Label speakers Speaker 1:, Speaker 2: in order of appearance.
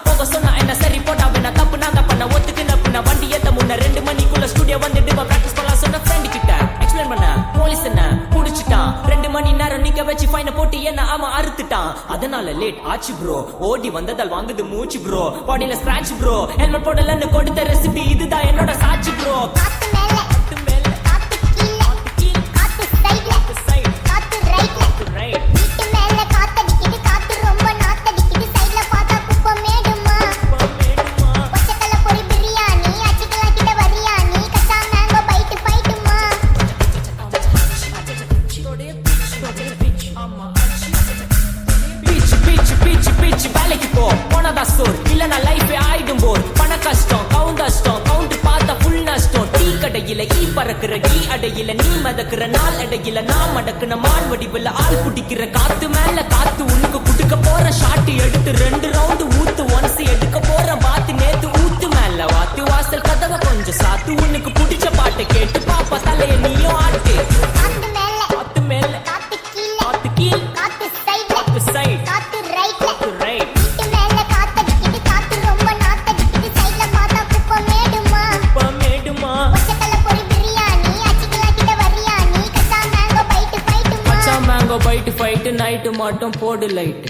Speaker 1: போக சொன்னா என்ன சரி போட்டா வேணா தப்பு நான் தான் பண்ண ஒத்துக்கு நப்புன வண்டி ஏத்த முன்ன 2 மணிக்குள்ள ஸ்டுடியோ வந்துட்டு பிராக்டிஸ் பண்ணலாம் சொன்ன ஃப்ரெண்ட் கிட்ட எக்ஸ்பிளைன் பண்ண போலீஸ் என்ன புடிச்சிட்டான் 2 மணி நேரம் நிக்க வச்சு ஃபைன போட்டு என்ன அவன் அறுத்துட்டான் அதனால லேட் ஆச்சு ப்ரோ ஓடி வந்ததால் வாங்குது மூச்சு ப்ரோ பாடியில ஸ்கிராட்ச் ப்ரோ ஹெல்மெட் போடலன்னு கொடுத்த ரெசிபி இதுதான் என்னோட சாட்சி ப்ரோ வேலைக்கு போ போனதா சோர் இல்லனா லைஃப் ஆயிடும் போர் பண கஷ்டம் கவுண்ட் பார்த்தா ஃபுல் நஷ்டம் டீ கடையில ஈ பறக்குற கீ அடையில நீ மதக்குற நாள் அடையில நான் மடக்குன மான் வடிவுல ஆள் குடிக்கிற காத்து மேல காத்து உனக்கு குடுக்க போற ஷாட் எடுத்து 2 ரவுண்டு ஊத்து ஒன்ஸ் எடுக்க போற பாத்து நேத்து ஊத்து மேல வாத்து வாசல் கதவை கொஞ்சம் சாத்து உனக்கு பிடிச்ச பாட்டை கேட்டு பாப்பா தலைய நீயும் ஆட்டு காத்து மேல காத்து கீழ் காத்து சைடு பைட்டு ஃபைட்டு நைட்டு மட்டும் போடு லைட்